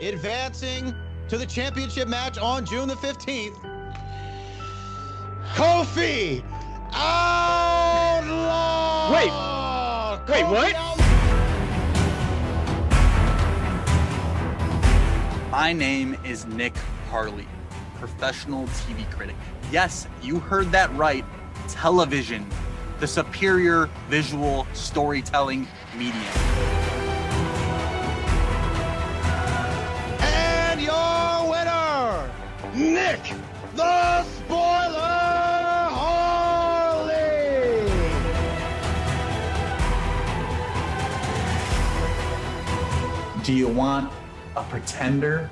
advancing to the championship match on June the 15th, Kofi Outlaw! Wait, what? My name is Nick Harley, professional TV critic. Yes, you heard that right, television, the superior visual storytelling medium. And your winner, Nick the Spoiler Harley! Do you want a pretender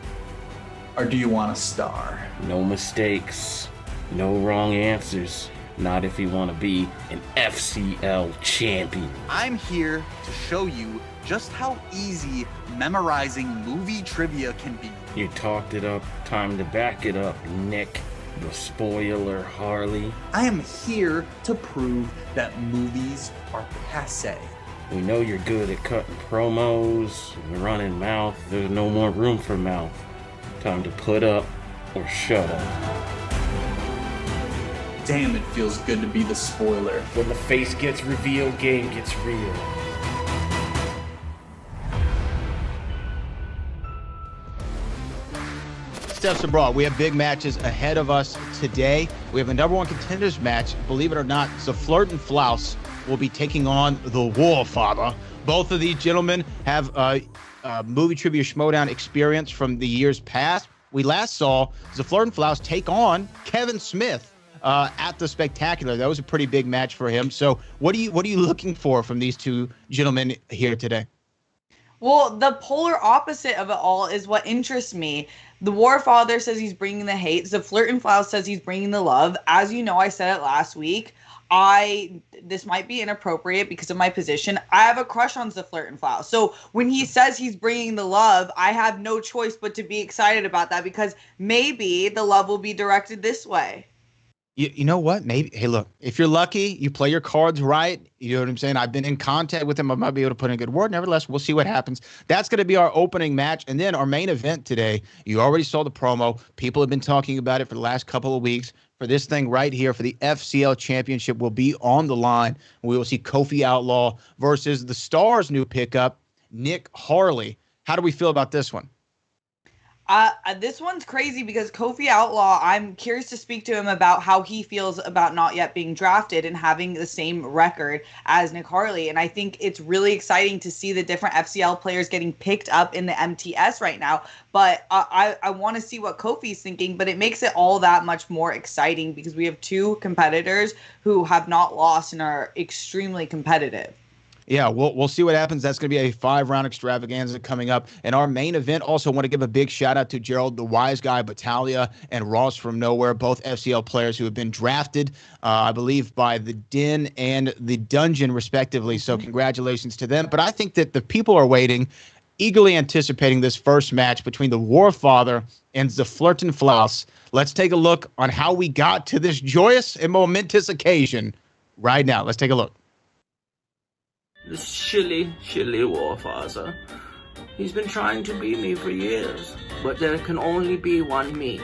or do you want a star? No mistakes, no wrong answers. Not if you want to be an FCL champion. I'm here to show you just how easy memorizing movie trivia can be. You talked it up, time to back it up, Nick the Spoiler Harley. I am here to prove that movies are passé. We know you're good at cutting promos, and running mouth. There's no more room for mouth. Time to put up or shut up. Damn, it feels good to be the spoiler. When the face gets revealed, game gets real. Steps abroad. We have big matches ahead of us today. We have a number one contenders match. Believe it or not, Zaflertinflouse will be taking on the Warfather. Both of these gentlemen have movie trivia schmodown experience from the years past. We last saw Zaflertinflouse take on Kevin Smith at the Spectacular. That was a pretty big match for him. So what are you looking for from these two gentlemen here today? Well, the polar opposite of it all is what interests me. The Warfather says he's bringing the hate. Zaflertinflouse says he's bringing the love. As you know, I said it last week. This might be inappropriate because of my position. I have a crush on Zaflertinflouse. So when he says he's bringing the love, I have no choice but to be excited about that because maybe the love will be directed this way. You know what? Maybe. Hey, look, if you're lucky, you play your cards right. You know what I'm saying? I've been in contact with him. I might be able to put in a good word. Nevertheless, we'll see what happens. That's going to be our opening match. And then our main event today, you already saw the promo. People have been talking about it for the last couple of weeks. For this thing right here, for the FCL Championship, will be on the line. We will see Kofi Outlaw versus the Star's new pickup, Nick Harley. How do we feel about this one? This one's crazy because Kofi Outlaw, I'm curious to speak to him about how he feels about not yet being drafted and having the same record as Nick Harley. And I think it's really exciting to see the different FCL players getting picked up in the MTS right now. But I want to see what Kofi's thinking, but it makes it all that much more exciting because we have two competitors who have not lost and are extremely competitive. Yeah, we'll see what happens. That's going to be a 5-round extravaganza coming up. And our main event, also want to give a big shout out to Gerald, the Wise Guy, Battaglia, and Ross from Nowhere, both FCL players who have been drafted, I believe, by the Den and the Dungeon, respectively. So congratulations to them. But I think that the people are waiting, eagerly anticipating this first match between the Warfather and Zaflertinflouse. Let's take a look on how we got to this joyous and momentous occasion right now. Let's take a look. This shilly Warfather. He's been trying to be me for years, but there can only be one me,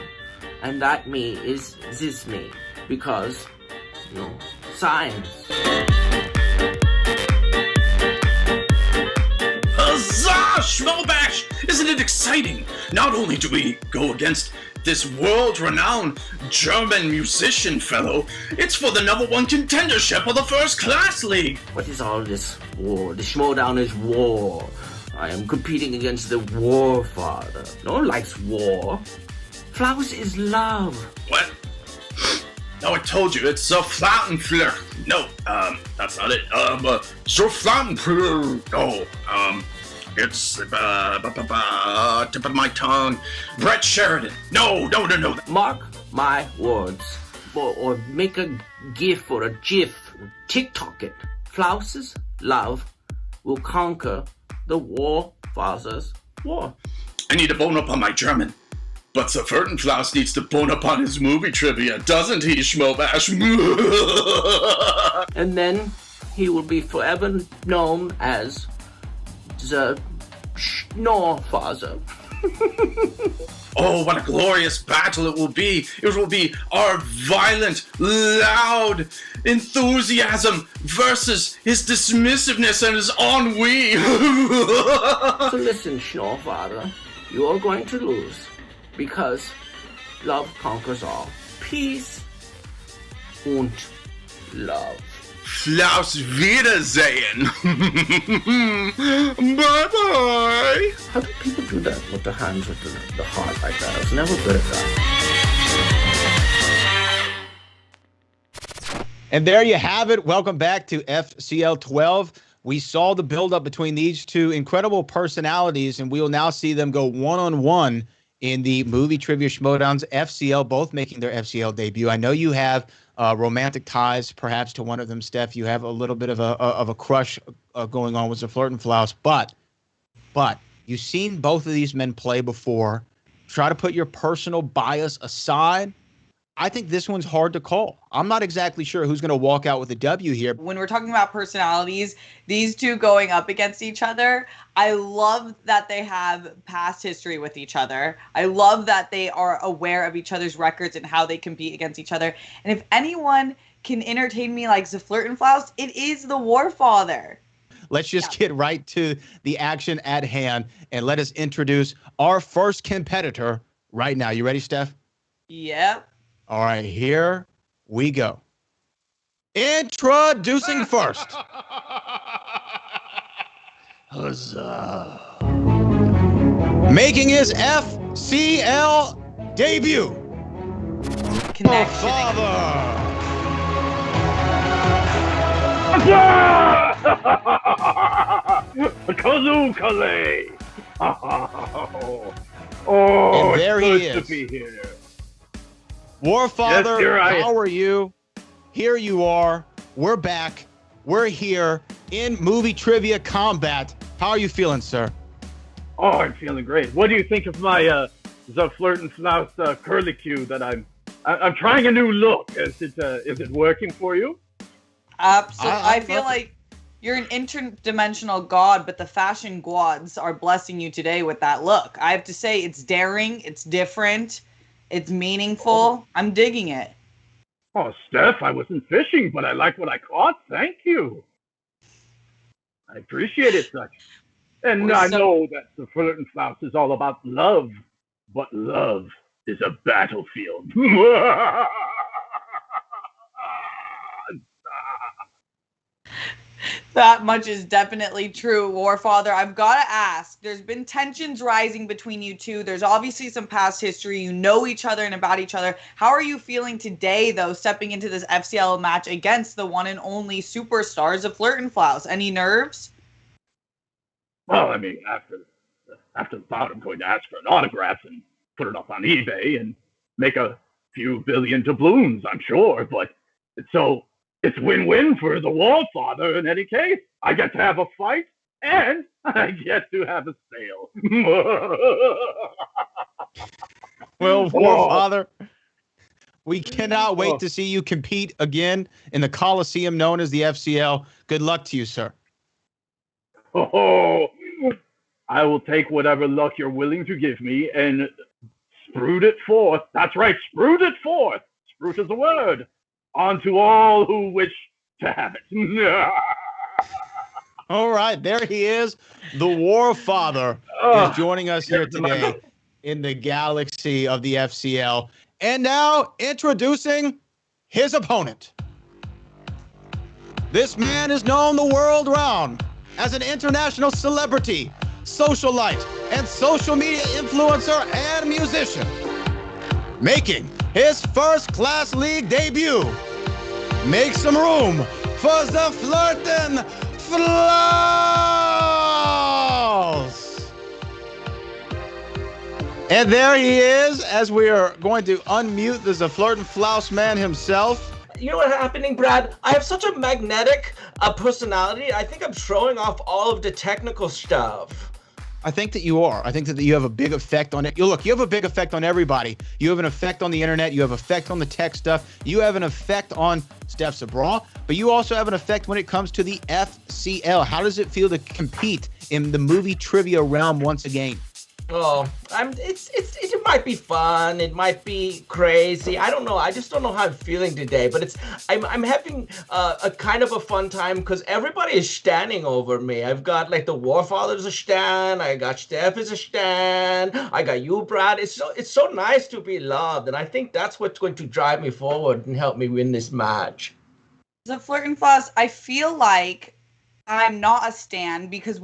and that me is this me, because, science. Huzzah! Schmelbash! Isn't it exciting? Not only do we go against this world-renowned German musician fellow, it's for the #1 contendership of the First Class League. What is all this war? The Schmodown is war. I am competing against the Warfather. No one likes war. Flouse is love. What? No, I told you, it's Zaflertinflouse. No, that's not it. Zaflertinflouse. No, it's tip of my tongue. Brett Sheridan. No. Mark my words. Or make a gif or a gif. TikTok it. Flouse's love will conquer the Warfather's war. I need to bone up on my German. But Zaflertinflouse needs to bone up on his movie trivia, doesn't he, Schmobash? And then he will be forever known as the Schnorfather. Oh, what a glorious battle it will be. It will be our violent, loud enthusiasm versus his dismissiveness and his ennui. So listen, Warfather, you are going to lose because love conquers all. Peace und love. Flaus Wiedersehen. Bye-bye. How do people do that with the hands with the heart like that? I was never good at that. And there you have it. Welcome back to FCL 12. We saw the buildup between these two incredible personalities, and we will now see them go one-on-one in the movie trivia Schmoedowns. FCL, both making their FCL debut. I know you have romantic ties, perhaps, to one of them, Steph. You have a little bit of a crush going on with Zaflertinflouse, but you've seen both of these men play before. Try to put your personal bias aside. I think this one's hard to call. I'm not exactly sure who's going to walk out with a W here. When we're talking about personalities, these two going up against each other, I love that they have past history with each other. I love that they are aware of each other's records and how they compete against each other. And if anyone can entertain me like Zaflertinflouse, it is the Warfather. Let's just get right to the action at hand, and let us introduce our first competitor right now. You ready, Steph? Yep. All right, here we go. Introducing first. Huzzah. Making his FCL debut. Connection. Kazoo-kale! Oh, And there it's he good is. to be here. Warfather, Yes, here I am. how are you? Here you are. We're back. We're here in movie trivia combat. How are you feeling, sir? Oh, I'm feeling great. What do you think of my Zaflertinflouse curlicue that I'm trying a new look? Is it working for you? Absolutely. I I feel love it. like you're an interdimensional god, but the fashion gods are blessing you today with that look. I have to say, it's daring, it's different, it's meaningful. I'm digging it. Oh, Steph, I wasn't fishing, but I like what I caught. Thank you. I appreciate it, such. And We're I so- know that the Zaflertinflouse is all about love, but love is a battlefield. That much is definitely true, Warfather. I've got to ask, there's been tensions rising between you two. There's obviously some past history. You know each other and about each other. How are you feeling today, though, stepping into this FCL match against the one and only superstars of Zaflertinflouse? Any nerves? Well, I mean, after the bout, I'm going to ask for an autograph and put it up on eBay and make a few billion doubloons, I'm sure. But it's win-win for the Warfather in any case. I get to have a fight, and I get to have a sale. Well, Warfather, we cannot wait to see you compete again in the Coliseum known as the FCL. Good luck to you, sir. Oh, I will take whatever luck you're willing to give me and sprout it forth. That's right, sprout it forth. Sprout is a word. Onto all who wish to have it. All right, there he is. The Warfather is joining us here today in the galaxy of the FCL. And now introducing his opponent. This man is known the world round as an international celebrity, socialite, and social media influencer and musician. Making his first class league debut. Make some room for Zaflertinflouse. And there he is, as we are going to unmute the Zaflertinflouse man himself. You know what's happening, Brad? I have such a magnetic personality. I think I'm showing off all of the technical stuff. I think that you are. I think that you have a big effect on it. You have a big effect on everybody. You have an effect on the internet. You have an effect on the tech stuff. You have an effect on Steph Sabra, but you also have an effect when it comes to the FCL. How does it feel to compete in the movie trivia realm once again? Oh, it might be fun. It might be crazy. I don't know. I just don't know how I'm feeling today. But I'm having a kind of a fun time because everybody is standing over me. I've got like the Warfather's a stand. I got Steph is a stand. I got you, Brad. It's so nice to be loved, and I think that's what's going to drive me forward and help me win this match. Zaflertinflouse, I feel like I'm not a stan because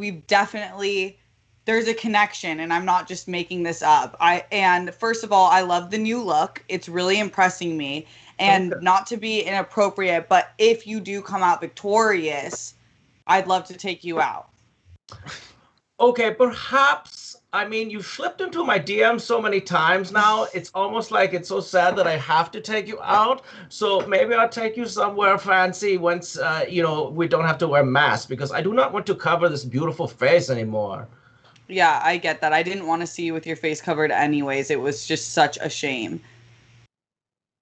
there's a connection, and I'm not just making this up. And first of all, I love the new look. It's really impressing me. And not to be inappropriate, but if you do come out victorious, I'd love to take you out. Okay, perhaps. I mean, you've slipped into my DM so many times now. It's almost like it's so sad that I have to take you out. So maybe I'll take you somewhere fancy once, we don't have to wear masks, because I do not want to cover this beautiful face anymore. Yeah, I get that. I didn't want to see you with your face covered anyways. It was just such a shame.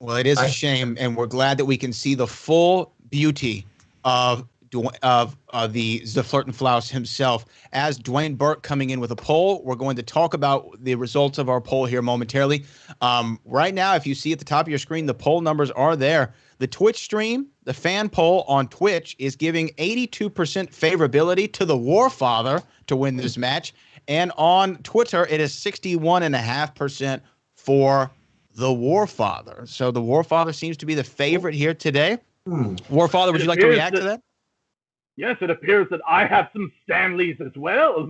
Well, it is a shame, and we're glad that we can see the full beauty of the Zaflertinflouse himself. As Dwayne Burke coming in with a poll, we're going to talk about the results of our poll here momentarily. Right now, if you see at the top of your screen, the poll numbers are there. The Twitch stream, the fan poll on Twitch, is giving 82% favorability to the Warfather to win this match. And on Twitter, it is 61.5% for the Warfather. So the Warfather seems to be the favorite here today. Warfather, would you like to react to that? Yes, it appears that I have some Stanleys as well.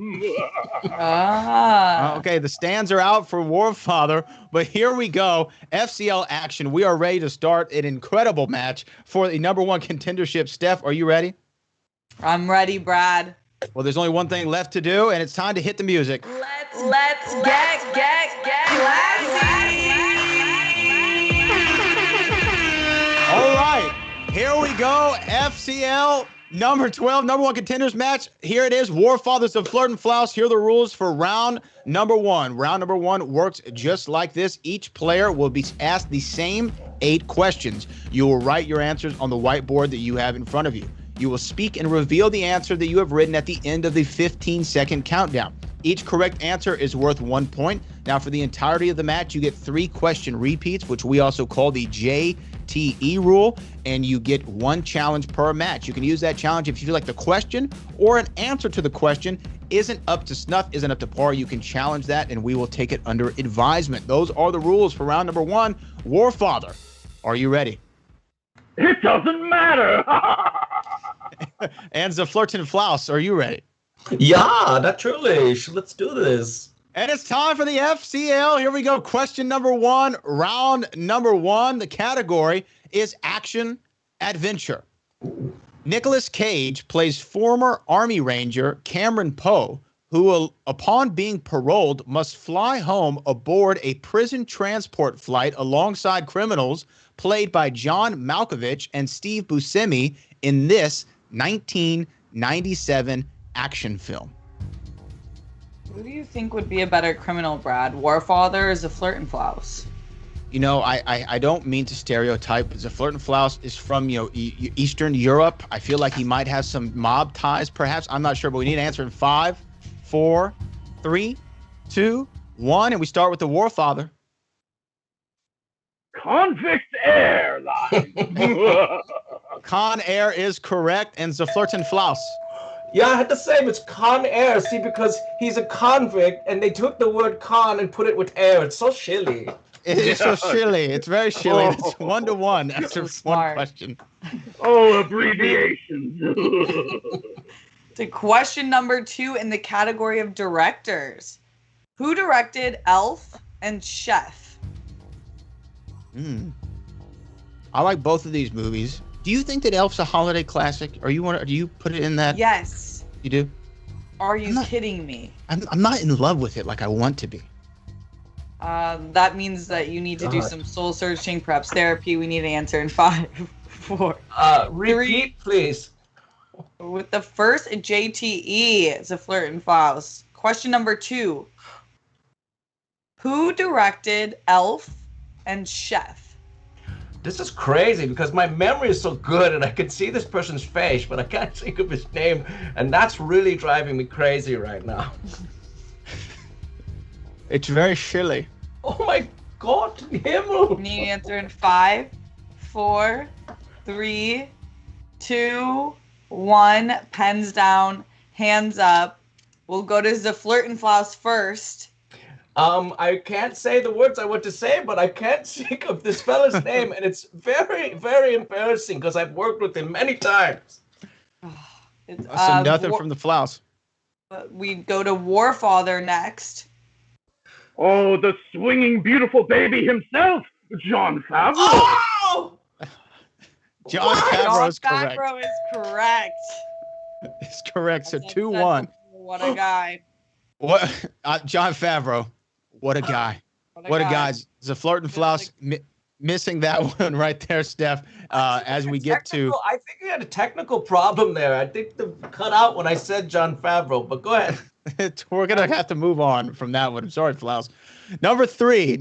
Okay, the stands are out for Warfather, but here we go. FCL action. We are ready to start an incredible match for the #1 contendership. Steph, are you ready? I'm ready, Brad. Well, there's only one thing left to do, and it's time to hit the music. Let's get classy. All right, here we go. FCL number 12, #1 contenders match. Here it is. Warfathers of Zaflertinflouse. Here are the rules for round number 1. Round number 1 works just like this. Each player will be asked the same 8 questions. You will write your answers on the whiteboard that you have in front of you. You will speak and reveal the answer that you have written at the end of the 15-second countdown. Each correct answer is worth 1 point. Now, for the entirety of the match, you get 3 question repeats, which we also call the JTE rule, and you get 1 challenge per match. You can use that challenge if you feel like the question or an answer to the question isn't up to snuff, isn't up to par. You can challenge that, and we will take it under advisement. Those are the rules for round number 1. Warfather, are you ready? It doesn't matter. And Zaflertinflouse, are you ready? Yeah, naturally. Let's do this. And it's time for the FCL. Here we go. Question number 1, round number 1. The category is action adventure. Nicolas Cage plays former Army Ranger Cameron Poe, who, upon being paroled, must fly home aboard a prison transport flight alongside criminals played by John Malkovich and Steve Buscemi in this 1997 action film. Who do you think would be a better criminal, Brad? Warfather or Zaflertinflouse? You know, I don't mean to stereotype, but Zaflertinflouse is from, Eastern Europe. I feel like he might have some mob ties, perhaps. I'm not sure, but we need an answer in 5, 4, 3, 2, 1, and we start with the Warfather. Convict Airline. Con Air is correct, and Zaflertinflouse. Yeah, I had the same. It's Con Air. See, because he's a convict, and they took the word con and put it with air. It's so shilly. It is so shilly. It's very shilly. It's 1-1 after one question. Oh, abbreviations. To question number 2 in the category of directors. Who directed Elf and Chef? I like both of these movies. Do you think that Elf's a holiday classic? Do you put it in that? Yes. You do? Are you kidding me? I'm not in love with it like I want to be. That means that you need to do some soul searching, perhaps therapy. We need an answer in 5, 4. Repeat, please. With the first JTE, Zaflertinflouse. Question number 2. Who directed Elf and Chef? This is crazy because my memory is so good and I can see this person's face, but I can't think of his name, and that's really driving me crazy right now. It's very chilly. Oh my God, Himmel. Need an answer in 5, 4, 3, 2, 1. Pens down, hands up. We'll go to Zaflertinflouse first. I can't say the words I want to say, but I can't think of this fella's name, and it's very, very embarrassing because I've worked with him many times. It's, So nothing from the Flouse. We go to Warfather next. Oh, the swinging, beautiful baby himself, Jon Favreau. Oh! Jon Favreau is Jon correct. Favreau is correct. It's correct. So As I said 2-1. before, What a guy. What? Jon Favreau. What a guy. What a guy. Zaflertinflouse missing that one right there, Steph. As we get to. I think we had a technical problem there. I think the cut out when I said Jon Favreau, but go ahead. We're going to have to move on from that one. I'm sorry, Flouse. Number three.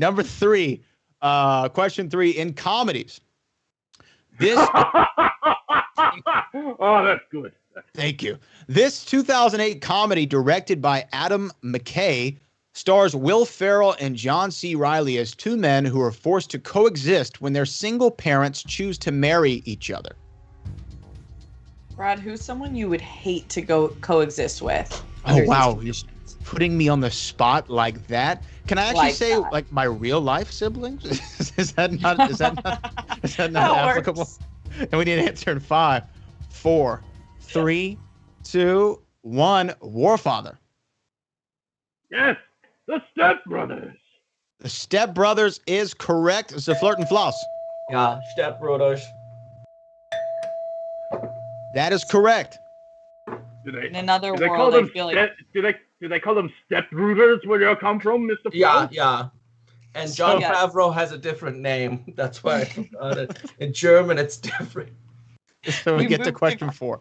Question 3 in comedies. This. Oh, that's good. Thank you. This 2008 comedy directed by Adam McKay stars Will Ferrell and John C. Reilly as two men who are forced to coexist when their single parents choose to marry each other. Brad, who's someone you would hate to go coexist with? Oh, wow. You're putting me on the spot like that. Can I actually say like my real life siblings? Is that not applicable? And we need an answer in 5, 4, 3, 2, 1. Warfather. Yes, the Step Brothers. The Step Brothers is correct. It's the Zaflertinflouse. Yeah, Step Brothers. That is correct. In another world, I feel like. Do they call them Step Brothers where you come from, Mr. Yeah, Flo? yeah. And Jon Favreau has a different name. That's why I forgot it. In German, it's different. So we get to question 4.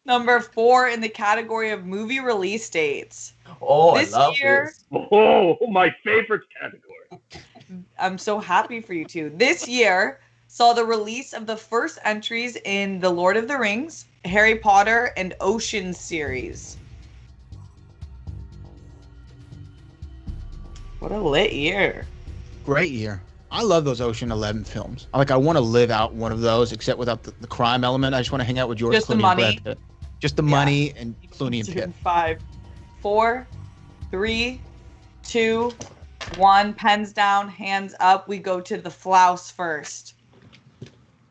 Number 4 in the category of movie release dates. Oh, this I love year, this. Oh, my favorite category. I'm so happy for you two. This year saw the release of the first entries in the Lord of the Rings, Harry Potter, and Ocean series. What a lit year. Great year. I love those Ocean 11 films. I want to live out one of those, except without the crime element. I just want to hang out with George Just Clooney the money. and Brad Pitt. Just the money and Clooney and Pitt. 5, 4, 3, 2, 1. Pens down, hands up. We go to the Flouse first.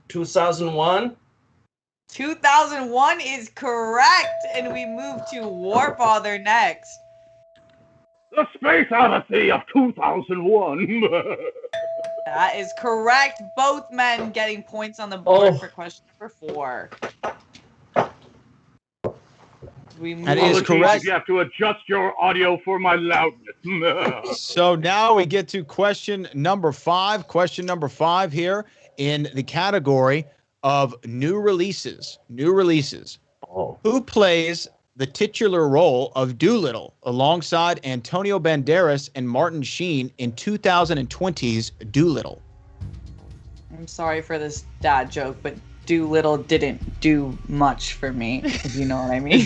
2001. 2001 is correct, and we move to Warfather next. The Space Odyssey of 2001. That is correct. Both men getting points on the board for question number 4. That is correct. You have to adjust your audio for my loudness. So now we get to question number 5. Question number 5 here in the category of new releases. New releases. Oh. Who plays the titular role of Doolittle alongside Antonio Banderas and Martin Sheen in 2020's Doolittle? I'm sorry for this dad joke, but Doolittle didn't do much for me, if you know what I mean.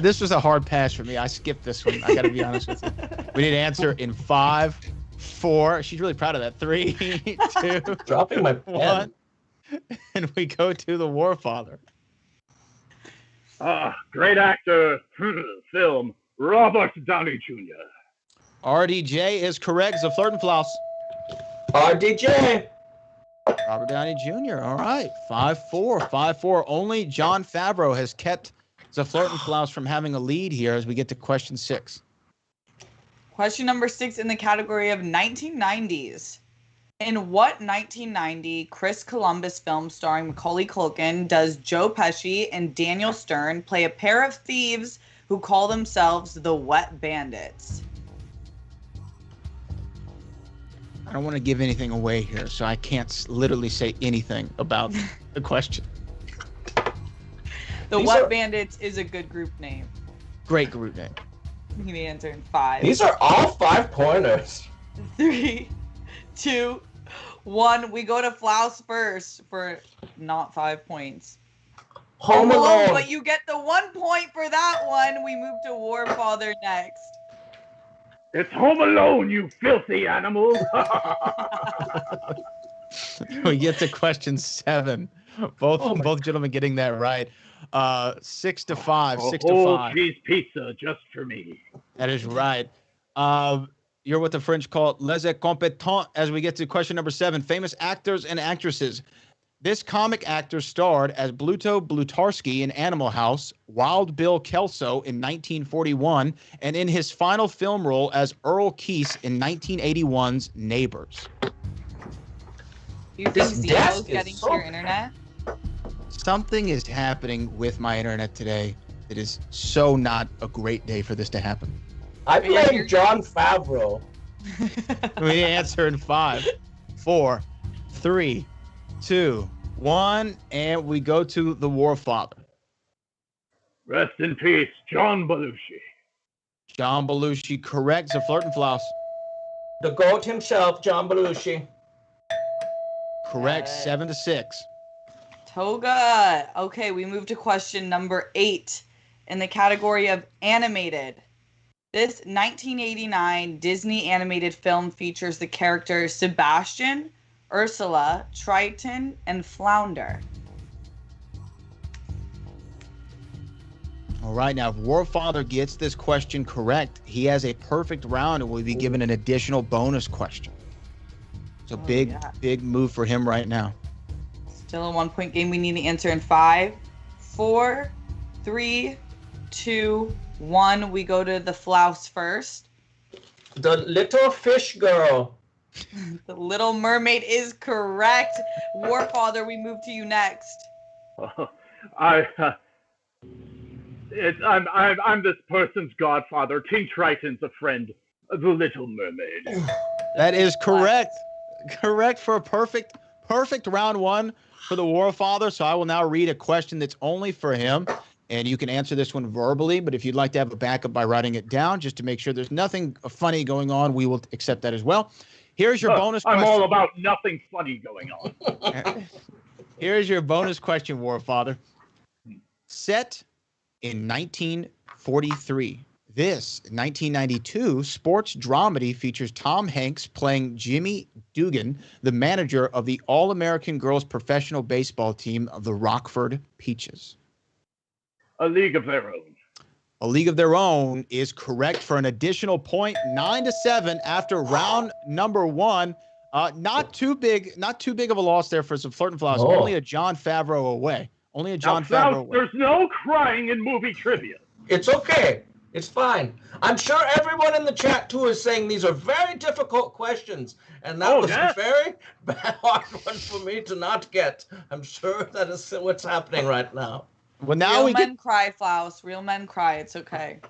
This was a hard pass for me. I skipped this one. I got to be honest with you. We need an answer in 5, 4. She's really proud of that. 3, 2, Dropping my pen. 1. And we go to the Warfather. Great actor, film, Robert Downey Jr. RDJ is correct. Zaflertinflouse. RDJ. Robert Downey Jr. All right. 5-4. 5-4. Only Jon Favreau has kept Zaflertinflouse from having a lead here as we get to question 6. Question number 6 in the category of 1990s. In what 1990 Chris Columbus film starring Macaulay Culkin does Joe Pesci and Daniel Stern play a pair of thieves who call themselves the Wet Bandits? I don't want to give anything away here, so I can't literally say anything about the question. The Wet Bandits is a good group name. Great group name. You need to answer in 5. These are all 5-pointers. 3, 2, 1. We go to Flouse first for not 5 points. Home Alone. But you get the 1 point for that one. We move to Warfather next. It's Home Alone, you filthy animal. We get to question 7. Both gentlemen getting that right. 6-5. A 6-5. whole cheese pizza just for me. That is right. You're what the French call les incompetents as we get to question number 7. Famous actors and actresses. This comic actor starred as Bluto Blutarski in Animal House, Wild Bill Kelso in 1941, and in his final film role as Earl Keese in 1981's Neighbors. Do you think Zero's getting to your internet? Something is happening with my internet today. It is so not a great day for this to happen. I blame Jon Favreau. We answer in 5, 4, 3, 2, 1, and we go to the Warfather. Rest in peace, John Belushi. John Belushi, correct. Zaflertinflouse. The GOAT himself, John Belushi. Correct. 7-6. Toga. Okay, we move to question number 8 in the category of animated. This 1989 Disney animated film features the characters Sebastian, Ursula, Triton, and Flounder. All right, now if Warfather gets this question correct, he has a perfect round and will be given an additional bonus question. So big move for him right now. Still a 1-point game. We need to answer in 5, 4, 3, 2, 1. We go to the Flouse first. The Little Fish Girl. The Little Mermaid is correct. Warfather, we move to you next. I'm this person's godfather. King Triton's a friend. The Little Mermaid. That is correct. Correct for a perfect round 1 for the Warfather. So I will now read a question that's only for him. And you can answer this one verbally, but if you'd like to have a backup by writing it down just to make sure there's nothing funny going on, we will accept that as well. Here's your bonus question. I'm all about nothing funny going on. Here's your bonus question, Warfather. Set in 1943, this 1992 sports dramedy features Tom Hanks playing Jimmy Dugan, the manager of the All-American Girls Professional Baseball team of the Rockford Peaches. A League of Their Own. A League of Their Own is correct for an additional point, 9-7 after round number 1. Not too big of a loss there for Zaflertinflouse. Only a Jon Favreau away. Favreau away. There's no crying in movie trivia. It's okay. It's fine. I'm sure everyone in the chat too is saying these are very difficult questions, and that was a very hard one for me to not get. I'm sure that is what's happening right now. Well, now Real men cry, Flouse. Real men cry. It's okay.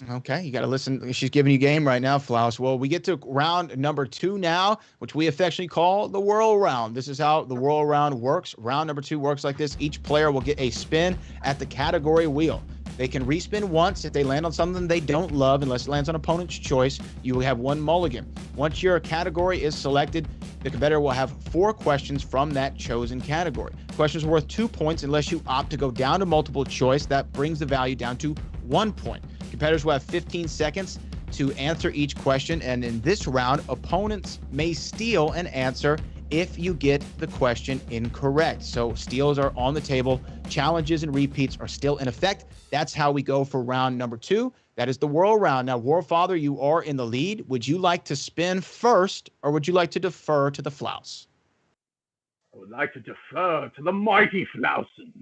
Okay, you got to listen. She's giving you game right now, Flouse. Well, we get to round number 2 now, which we affectionately call the Whirl Round. This is how the Whirl Round works. Round number 2 works like this. Each player will get a spin at the category wheel. They can respin once if they land on something they don't love, unless it lands on opponent's choice. You will have 1 mulligan. Once your category is selected, the competitor will have 4 questions from that chosen category. Questions are worth 2 points unless you opt to go down to multiple choice. That brings the value down to 1 point. Competitors will have 15 seconds to answer each question, and in this round, opponents may steal an answer if you get the question incorrect. So steals are on the table. Challenges and repeats are still in effect. That's how we go for round number 2. That is the Whirl Round. Now, Warfather, you are in the lead. Would you like to spin first, or would you like to defer to the Flouse? I would like to defer to the mighty Flausen.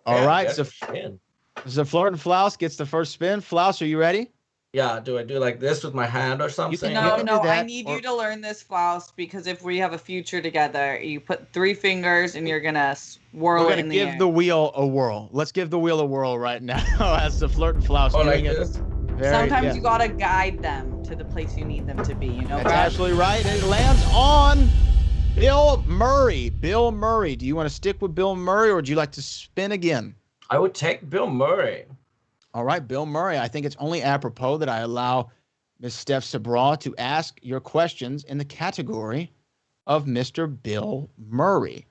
All right, so Zaflertinflouse gets the first spin. Flouse, are you ready? Yeah, do I do like this with my hand or something? No, I need you to learn this, Flouse, because if we have a future together, you put 3 fingers and you're going to swirl it in the air. We're going to give the wheel a whirl. Let's give the wheel a whirl right now as Zaflertinflouse doing it. Sometimes you got to guide them to the place you need them to be, you know, That's absolutely right. And it lands on Bill Murray. Bill Murray. Do you want to stick with Bill Murray, or would you like to spin again? I would take Bill Murray. All right, Bill Murray. I think it's only apropos that I allow Ms. Steph Sabra to ask your questions in the category of Mr. Bill Murray.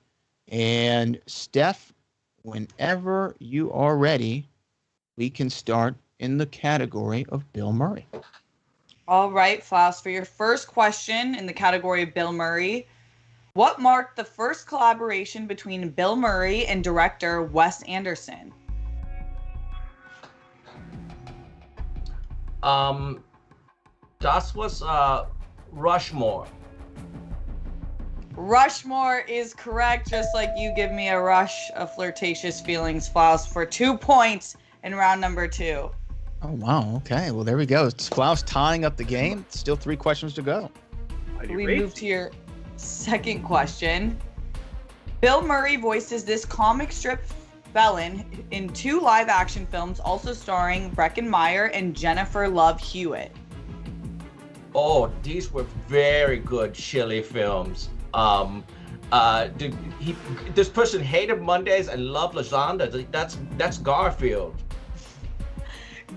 And Steph, whenever you are ready, we can start in the category of Bill Murray. All right, Flouse, for your first question in the category of Bill Murray, what marked the first collaboration between Bill Murray and director Wes Anderson? Das was Rushmore. Rushmore is correct, just like you give me a rush of flirtatious feelings, Flouse, for 2 points in round number 2. Oh, wow. Okay. Well, there we go. It's Klaus tying up the game. Still 3 questions to go. We move to your second question. Bill Murray voices this comic strip felon in 2 live-action films, also starring Breckin Meyer and Jennifer Love Hewitt. Oh, these were very good Chili films. This person hated Mondays and loved lasagna. That's Garfield.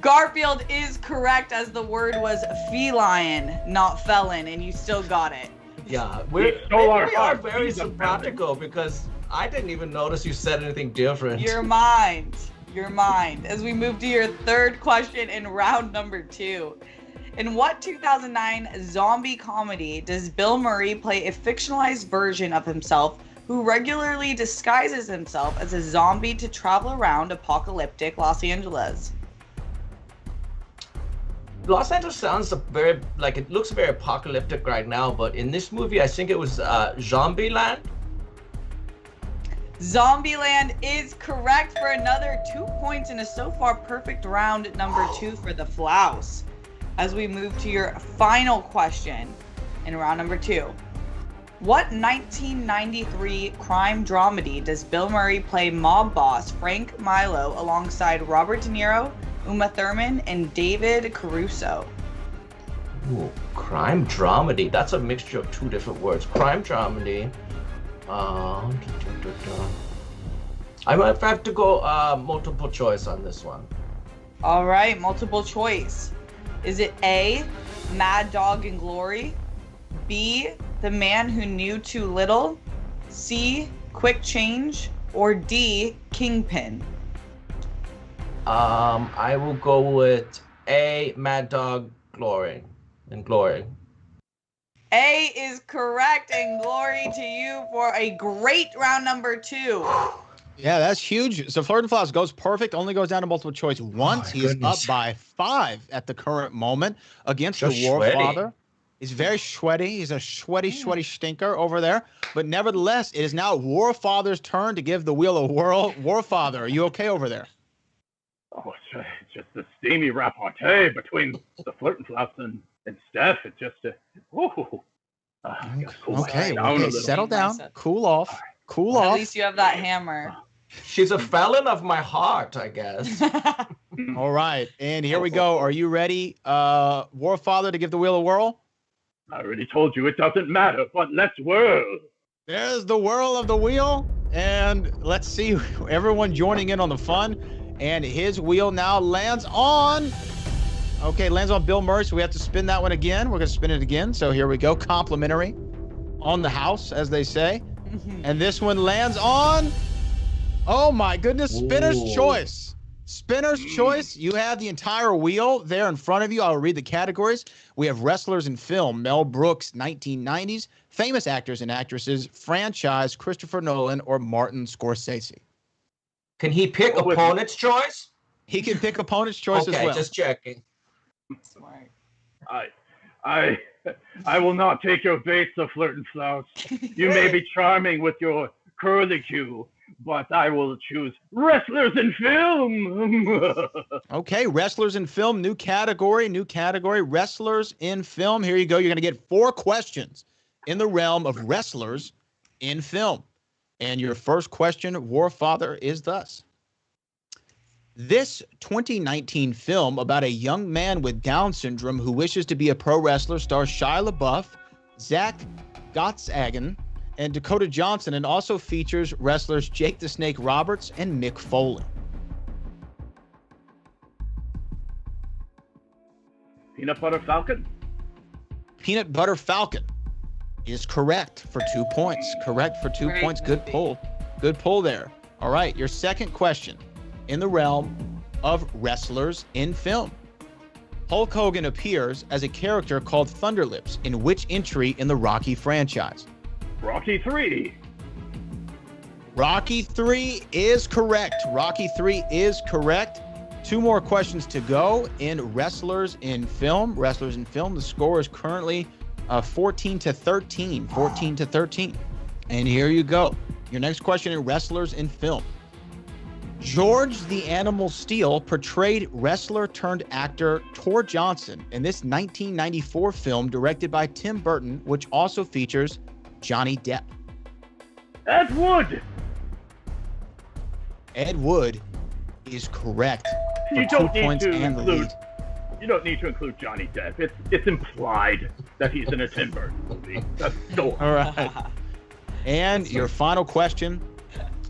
Garfield is correct, as the word was feline, not felon, and you still got it. Yeah, we are very simpatico because I didn't even notice you said anything different. Your mind. As we move to your third question in round number 2. In what 2009 zombie comedy does Bill Murray play a fictionalized version of himself who regularly disguises himself as a zombie to travel around apocalyptic Los Angeles? Los Angeles sounds very, like, it looks very apocalyptic right now, but in this movie, I think it was Zombieland. Zombieland is correct for another 2 points in a so far perfect round number 2 for the Flouse. As we move to your final question in round number 2. What 1993 crime dramedy does Bill Murray play mob boss Frank Milo alongside Robert De Niro, Uma Thurman, and David Caruso? Ooh, crime dramedy. That's a mixture of 2 different words. Crime dramedy. I might have to go multiple choice on this one. All right, multiple choice. Is it A, Mad Dog and Glory, B, The Man Who Knew Too Little, C, Quick Change, or D, Kingpin? I will go with A, Mad Dog, Glory. A is correct, and glory to you for a great round number 2. Yeah, that's huge. So Zaflertinflouse goes perfect, only goes down to multiple choice once. He is up by 5 at the current moment against Just the Warfather. He's very sweaty. He's a sweaty stinker over there. But nevertheless, it is now Warfather's turn to give the wheel a whirl. Warfather, are you okay over there? Oh, it's just a steamy repartee between the Zaflertinflouse and Steph. It's just Okay, settle down. Cool off. Cool off. At least you have that hammer. She's a felon of my heart, I guess. All right, and here we go. Are you ready, Warfather, to give the wheel a whirl? I already told you it doesn't matter, but let's whirl. There's the whirl of the wheel, and let's see everyone joining in on the fun. And his wheel now lands on... Okay, lands on Bill Murray, so we have to spin that one again. We're going to spin it again. So here we go. Complimentary on the house, as they say. And this one lands on... Oh, my goodness. Spinner's choice. Spinner's choice. You have the entire wheel there in front of you. I'll read the categories. We have wrestlers in film, Mel Brooks, 1990s, famous actors and actresses, franchise, Christopher Nolan, or Martin Scorsese. Can he pick opponent's choice? He can pick opponent's choice as well. Okay, just checking. Smart. I will not take your bait, Zaflertinflouse. You may be charming with your curlicue, but I will choose wrestlers in film. Okay, wrestlers in film, new category, wrestlers in film. Here you go. You're going to get 4 questions in the realm of wrestlers in film. And your first question, Warfather, is thus. This 2019 film about a young man with Down syndrome who wishes to be a pro wrestler stars Shia LaBeouf, Zach Gottsagen, and Dakota Johnson, and also features wrestlers Jake the Snake Roberts and Mick Foley. Peanut Butter Falcon? Peanut Butter Falcon is correct for 2 points. Correct for 2 points. Good pull. Good pull there. All right, your second question in the realm of wrestlers in film. Hulk Hogan appears as a character called Thunderlips in which entry in the Rocky franchise? Rocky 3. Rocky 3 is correct. Rocky 3 is correct. 2 more questions to go in Wrestlers in Film. Wrestlers in Film, the score is currently 14-13. 14-13. And here you go. Your next question in Wrestlers in Film. George the Animal Steel portrayed wrestler turned actor Tor Johnson in this 1994 film directed by Tim Burton, which also features Johnny Depp. Ed Wood. Ed Wood is correct. You For 2 don't need points to and the include. lead. You don't need to include Johnny Depp. It's implied that he's in a Tim Burton movie. That's so. All right. And your final question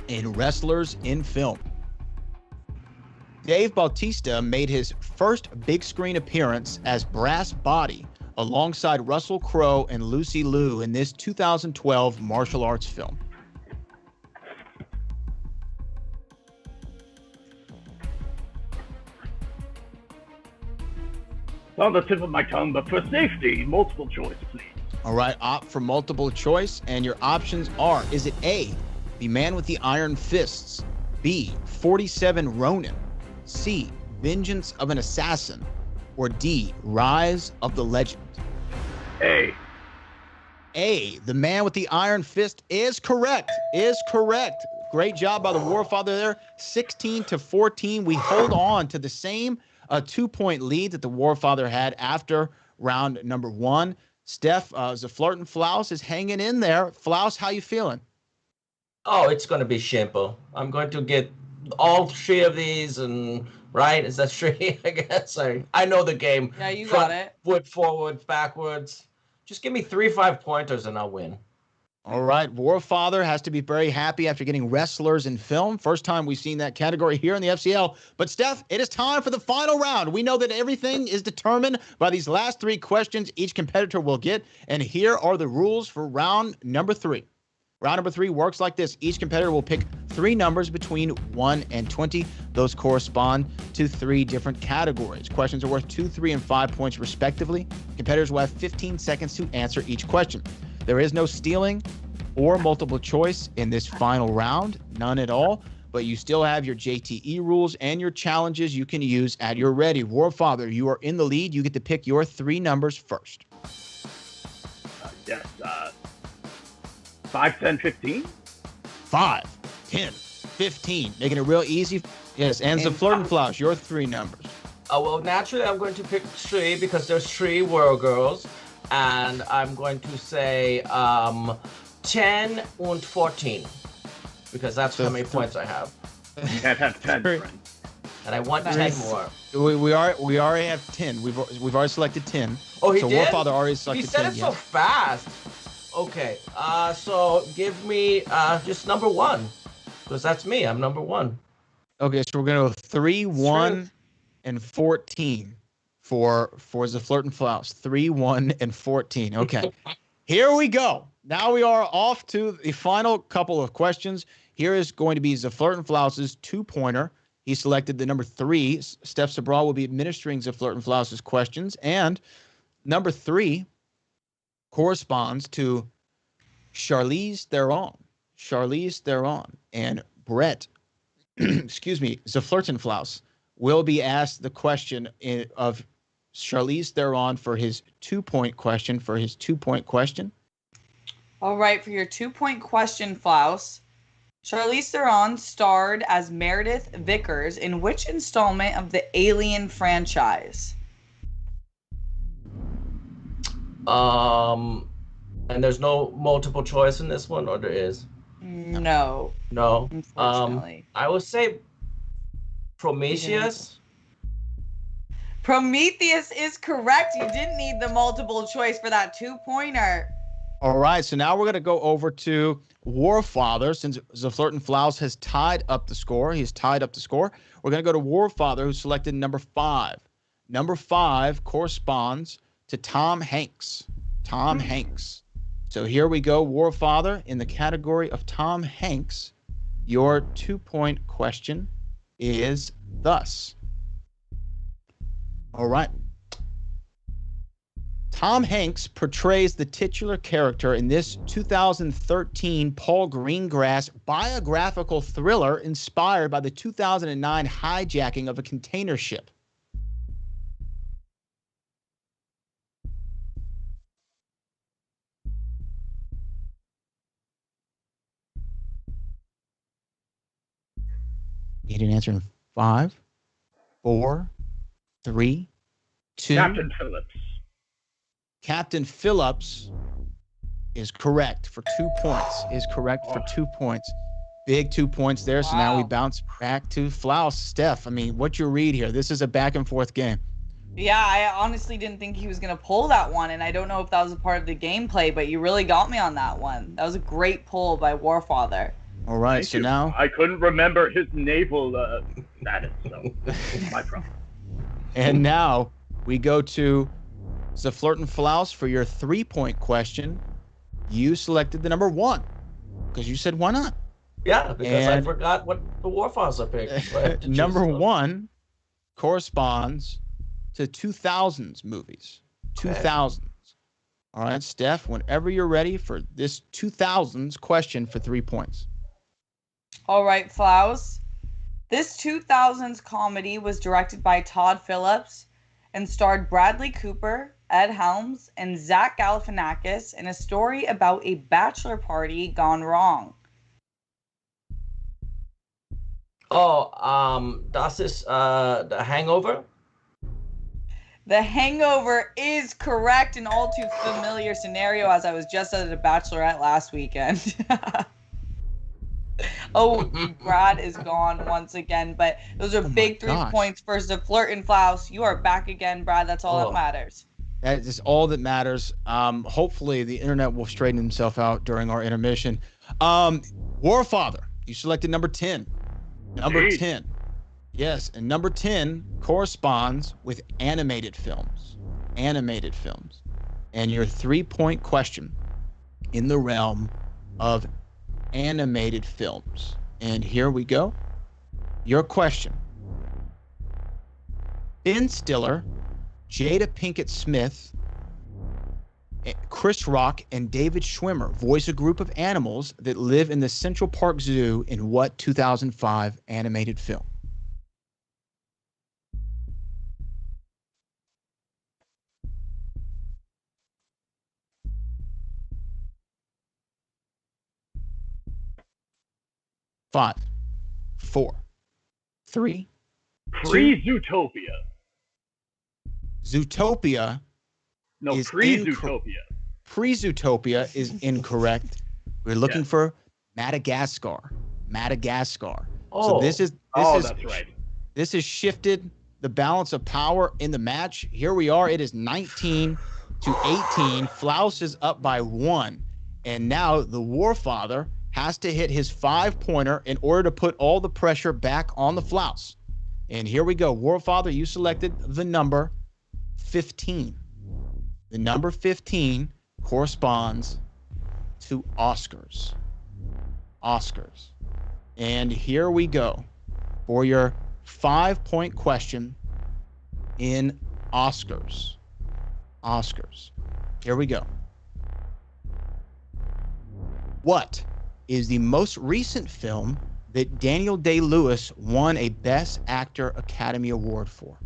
in Wrestlers in Film. Dave Bautista made his first big screen appearance as Brass Body alongside Russell Crowe and Lucy Liu in this 2012 martial arts film. It's on the tip of my tongue, but for safety, multiple choice, please. All right, opt for multiple choice, and your options are: is it A, The Man with the Iron Fists, B, 47 Ronin, C, Vengeance of an Assassin, or D, Rise of the Legend? A. A, The Man with the Iron Fist is correct. Is correct. Great job by the Warfather there. 16-14. We hold on to the same 2-point lead that the Warfather had after round number 1. Steph, Zaflertinflouse is hanging in there. Flouse, how you feeling? Oh, it's going to be simple. I'm going to get all 3 of these, and right? Is that 3? I guess I know the game. Yeah, you Front, got it. Foot forward, backwards. Just give me 3 5-pointers and I'll win. All right, Warfather has to be very happy after getting Wrestlers in Film. First time we've seen that category here in the FCL. But Steph, it is time for the final round. We know that everything is determined by these last 3 questions each competitor will get. And here are the rules for round number 3. Round number 3 works like this. Each competitor will pick 3 numbers between 1 and 20. Those correspond to 3 different categories. Questions are worth 2, 3, and 5 points respectively. Competitors will have 15 seconds to answer each question. There is no stealing or multiple choice in this final round, none at all, but you still have your JTE rules and your challenges you can use at your ready. Warfather, you are in the lead. You get to pick your 3 numbers first. Yes. 5, 10, 15? 5, 10, 15. Making it real easy. Yes, and Zaflertinflouse, your 3 numbers. Well, naturally, I'm going to pick 3 because there's 3 World Girls. And I'm going to say 10 and 14. Because that's how many points I have. You can't have 10, friend. And I want 10 more. We already have 10. We've already selected 10. Oh, he so did? Warfather already selected 10. He said 10, it so fast. Okay, so give me just number 1. Because that's me. I'm number 1. Okay, so we're going to go 3, 1, and 14 for Zaflertinflouse. 3, 1, and 14. Okay. Here we go. Now we are off to the final couple of questions. Here is going to be Zaflertinflouse's 2-pointer. He selected the number 3. Steph Sabral will be administering Zaflertinflouse's questions. And number 3 corresponds to Charlize Theron. Charlize Theron. And Brett, excuse me, Zaflertinflouse will be asked the question of Charlize Theron for his 2-point question. All right, for your 2-point question, Flouse. Charlize Theron starred as Meredith Vickers in which installment of the Alien franchise? And there's no multiple choice in this one, or there is? No. No. Unfortunately. I would say Prometheus. Prometheus is correct. You didn't need the multiple choice for that 2-pointer. All right, so now we're going to go over to Warfather, since Zaflertinflouse has tied up the score. He's tied up the score. We're going to go to Warfather, who selected number 5. Number 5 corresponds to Tom Hanks. Tom Hanks. So here we go, Warfather, in the category of Tom Hanks. Your 2-point question is thus. All right. Tom Hanks portrays the titular character in this 2013 Paul Greengrass biographical thriller inspired by the 2009 hijacking of a container ship. Need an answer in 5, 4, 3, 2. Captain Phillips. Captain Phillips is correct for 2 points. Big 2 points there. So now we bounce back to Flouse. Steph, I mean, what's your read here? This is a back and forth game. Yeah, I honestly didn't think he was going to pull that one, and I don't know if that was a part of the gameplay, but you really got me on that one. That was a great pull by Warfather. All right, Thank so you. now I couldn't remember his naval status, so my problem. and now we go to Zaflertinflouse for your 3-point question. You selected the number 1 because you said why not? Yeah, because I forgot what the Warfather picked. So I had to choose number one. 1 corresponds to 2000s movies. 2000s. All right, Steph, whenever you're ready for this 2000s question for 3 points. All right, Flouse. This 2000s comedy was directed by Todd Phillips and starred Bradley Cooper, Ed Helms, and Zach Galifianakis in a story about a bachelor party gone wrong. Oh, das ist The Hangover? The Hangover is correct, an all too familiar scenario as I was just at a bachelorette last weekend. Oh, Brad is gone once again, but those are big 3 points for Zaflertinflouse. You are back again, Brad. That's all that matters. That is all that matters. Hopefully the internet will straighten himself out during our intermission. Warfather, you selected number 10. Number 10. Yes, and number 10 corresponds with animated films. Animated films. And your 3-point question in the realm of animated films. And here we go. Your question. Ben Stiller, Jada Pinkett Smith, Chris Rock, and David Schwimmer voice a group of animals that live in the Central Park Zoo in what 2005 animated film? Five, 4, 3, 2. Pre-Zootopia. Zootopia. No, is pre-Zootopia. Pre-Zootopia is incorrect. We're looking for Madagascar. Madagascar. So this is that's right. This has shifted the balance of power in the match. Here we are. It is 19 to 18. Flouse is up by 1. And now the Warfather has to hit his 5-pointer in order to put all the pressure back on the Flouse. And here we go. Warfather, you selected the number 15. The number 15 corresponds to Oscars. Oscars. And here we go for your 5-point question in Oscars. Oscars. Here we go. What is the most recent film that Daniel Day-Lewis won a Best Actor Academy Award for?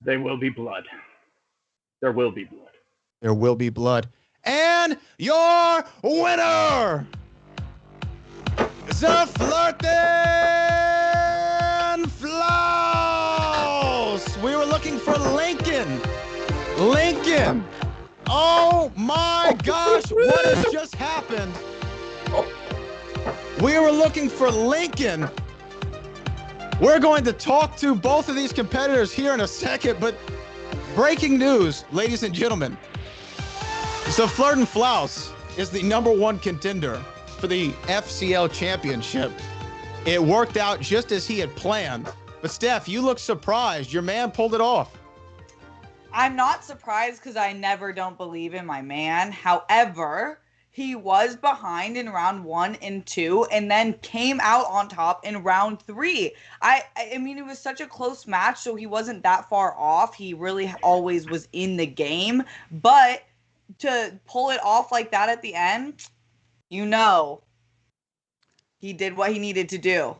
There will be blood. There will be blood. There will be blood. And your winner, Zaflertinflouse. We were looking for Lincoln. Lincoln. Oh my gosh, what has just happened? We were looking for Lincoln. We're going to talk to both of these competitors here in a second, but breaking news, ladies and gentlemen. Zaflertinflouse is the number 1 contender for the FCL championship. It worked out just as he had planned. But Steph, you look surprised. Your man pulled it off. I'm not surprised because I never don't believe in my man. However, he was behind in round 1 and 2 and then came out on top in round 3. I mean, it was such a close match, so he wasn't that far off. He really always was in the game, but to pull it off like that at the end, he did what he needed to do.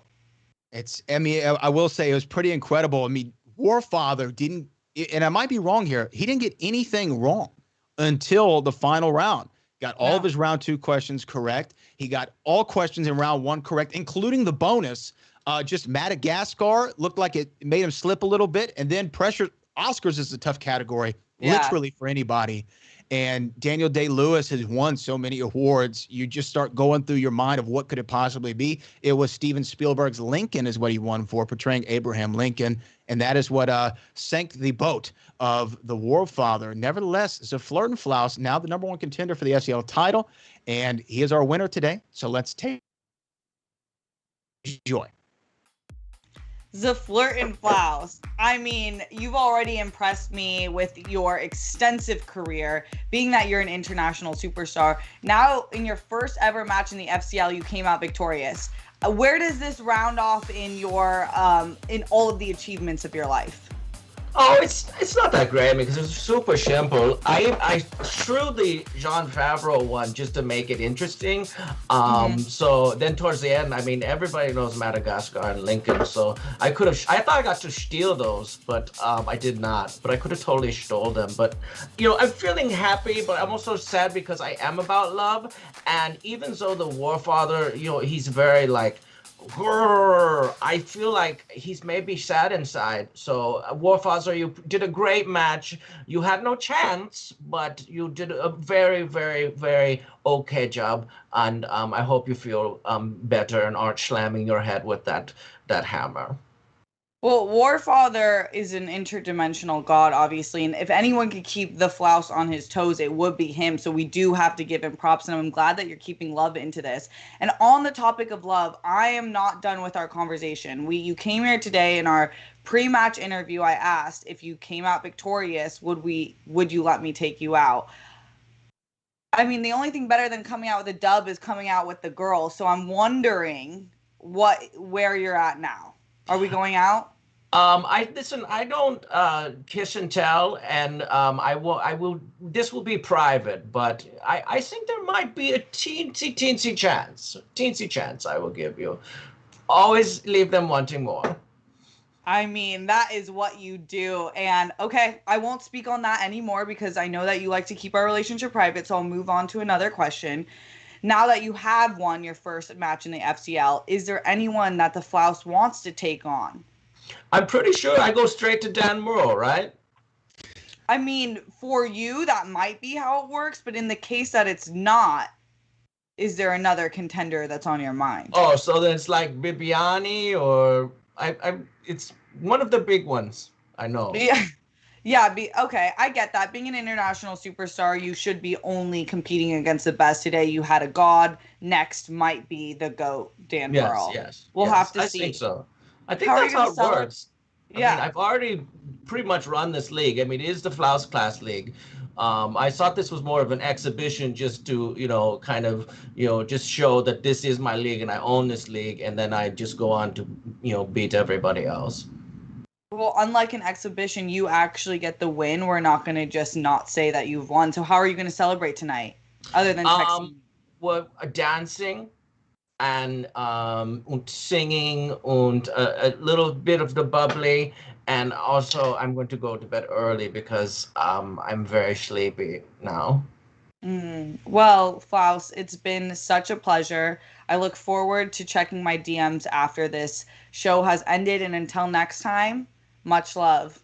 I will say it was pretty incredible. I mean, Warfather didn't, and I might be wrong here, he didn't get anything wrong until the final round. Got all of his round 2 questions correct. He got all questions in round 1 correct, including the bonus. Just Madagascar looked like it made him slip a little bit. And then pressure. Oscars is a tough category, literally for anybody. And Daniel Day-Lewis has won so many awards. You just start going through your mind of what could it possibly be. It was Steven Spielberg's Lincoln is what he won for, portraying Abraham Lincoln. And that is what sank the boat of the Warfather. Nevertheless, Zaflertinflouse, now the number 1 contender for the FCL title. And he is our winner today. So let's take joy. Zaflertinflouse. I mean, you've already impressed me with your extensive career, being that you're an international superstar. Now, in your first ever match in the FCL, you came out victorious. Where does this round off in your in all of the achievements of your life? Oh, it's not that great because it's super simple. I threw the Jean Favreau one just to make it interesting. So then towards the end, I mean, everybody knows Madagascar and Lincoln, so I thought I got to steal those, but I did not. But I could have totally stole them. But I'm feeling happy, but I'm also sad because I am about love. And even though the Warfather, he's very like, I feel like he's maybe sad inside. So, Warfather, you did a great match. You had no chance, but you did a very, very, very okay job. And I hope you feel better and aren't slamming your head with that hammer. Well, Warfather is an interdimensional god, obviously, and if anyone could keep the Flouse on his toes, it would be him. So we do have to give him props, and I'm glad that you're keeping love into this. And on the topic of love, I am not done with our conversation. You came here today in our pre-match interview. I asked if you came out victorious, would you let me take you out? I mean, the only thing better than coming out with a dub is coming out with the girl. So I'm wondering where you're at now. Are we going out? I don't kiss and tell, and I will. This will be private, but I think there might be a teensy chance I will give you. Always leave them wanting more. I mean, that is what you do. And okay, I won't speak on that anymore because I know that you like to keep our relationship private. So I'll move on to another question. Now that you have won your first match in the FCL, is there anyone that the Flouse wants to take on? I'm pretty sure I go straight to Dan Murrow, right? I mean, for you, that might be how it works, but in the case that it's not, is there another contender that's on your mind? Oh, so then it's like Bibiani or it's one of the big ones. I know. Yeah. Okay, I get that. Being an international superstar, you should be only competing against the best. Today, you had a god. Next might be the GOAT, Dan Murrow. Yes. We'll have to see. I think so. I think that's how it works. Yeah. I mean, I've already pretty much run this league. I mean, it is the Flouse Class League. I thought this was more of an exhibition just to, kind of, just show that this is my league and I own this league. And then I just go on to, beat everybody else. Well, unlike an exhibition, you actually get the win. We're not going to just not say that you've won. So how are you going to celebrate tonight? Other than texting? Well, dancing. And singing and a little bit of the bubbly, and also I'm going to go to bed early because I'm very sleepy now. Well, Flouse, it's been such a pleasure. I look forward to checking my DMs after this show has ended, and until next time, much love.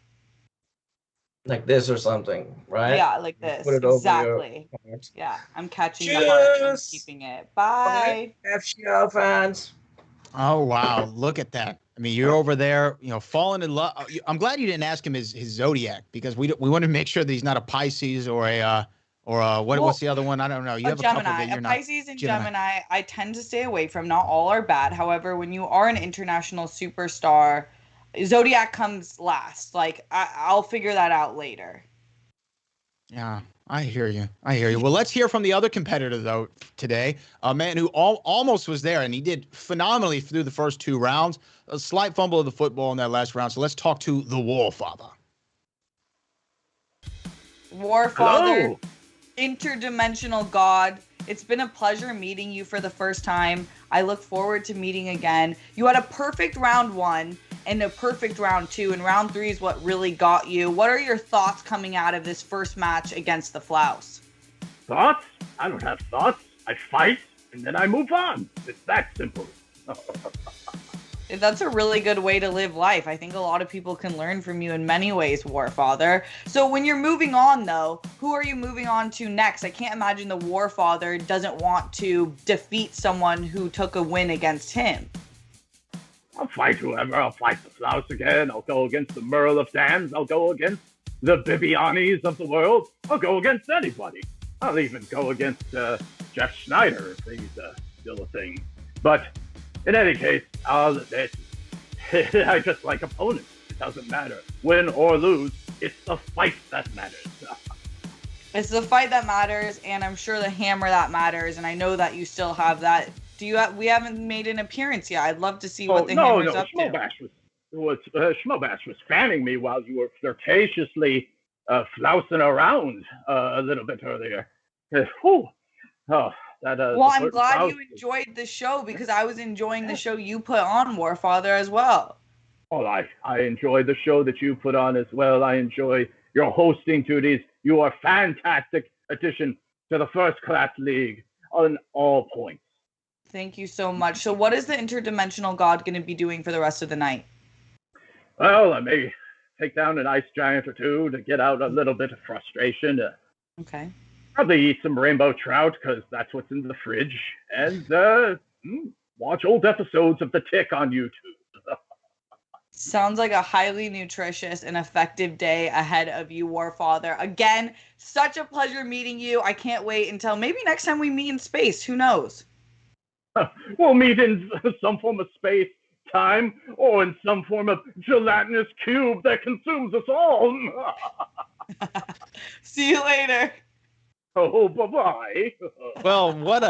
Like this or something, right? Yeah, like this. Put it exactly. Over your heart. Yeah, I'm catching the heart and keeping it. Bye. FCL fans. Oh, wow. Look at that. I mean, you're over there, falling in love. I'm glad you didn't ask him his zodiac because we want to make sure that he's not a Pisces or what's the other one? I don't know. You have a Gemini. couple that you're not. Pisces and Gemini, I tend to stay away from. Not all are bad. However, when you are an international superstar, zodiac comes last. Like I'll figure that out later. Yeah. I hear you. Well, let's hear from the other competitor, though, today. A man who almost was there, and he did phenomenally through the first 2 rounds. A slight fumble of the football in that last round. So let's talk to the Warfather. Warfather, interdimensional god. It's been a pleasure meeting you for the first time. I look forward to meeting again. You had a perfect round 1 and a perfect round 2, and round 3 is what really got you. What are your thoughts coming out of this first match against the Flouse? Thoughts? I don't have thoughts. I fight, and then I move on. It's that simple. That's a really good way to live life. I think a lot of people can learn from you in many ways, Warfather. So when you're moving on, though, who are you moving on to next? I can't imagine the Warfather doesn't want to defeat someone who took a win against him. I'll fight whoever. I'll fight the Flouse again. I'll go against the Merle of Dams. I'll go against the Bibianis of the world. I'll go against anybody. I'll even go against Jeff Schneider if he's still a thing. But in any case, I just like opponents. It doesn't matter. Win or lose, it's the fight that matters. It's the fight that matters, and I'm sure the hammer that matters, and I know that you still have that. We haven't made an appearance yet. I'd love to see what the hammer's up to. Schmobash was fanning me while you were flirtatiously flousing around a little bit earlier. Well, I'm glad you enjoyed the show, because I was enjoying the show you put on, Warfather, as well. Well, I enjoy the show that you put on as well. I enjoy your hosting duties. You are a fantastic addition to the First Class League on all points. Thank you so much. So what is the interdimensional god going to be doing for the rest of the night? Well, I may take down an ice giant or two to get out a little bit of frustration. Okay. Probably eat some rainbow trout, because that's what's in the fridge. And watch old episodes of The Tick on YouTube. Sounds like a highly nutritious and effective day ahead of you, Warfather. Again, such a pleasure meeting you. I can't wait until maybe next time we meet in space. Who knows? We'll meet in some form of space, time, or in some form of gelatinous cube that consumes us all. See you later. Oh, bye-bye. Well, what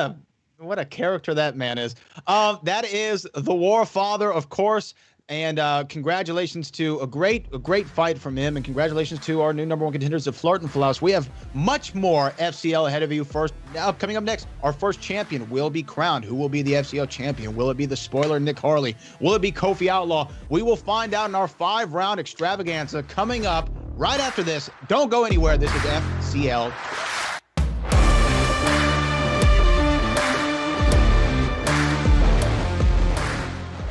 a character that man is. That is the Warfather, of course. And congratulations to a great fight from him, and congratulations to our new number 1 contenders, Zaflertinflouse. We have much more FCL ahead of you. Coming up next, our first champion will be crowned. Who will be the FCL champion? Will it be the spoiler Nick Harley? Will it be Kofi Outlaw? We will find out in our 5-round extravaganza coming up right after this. Don't go anywhere. This is FCL.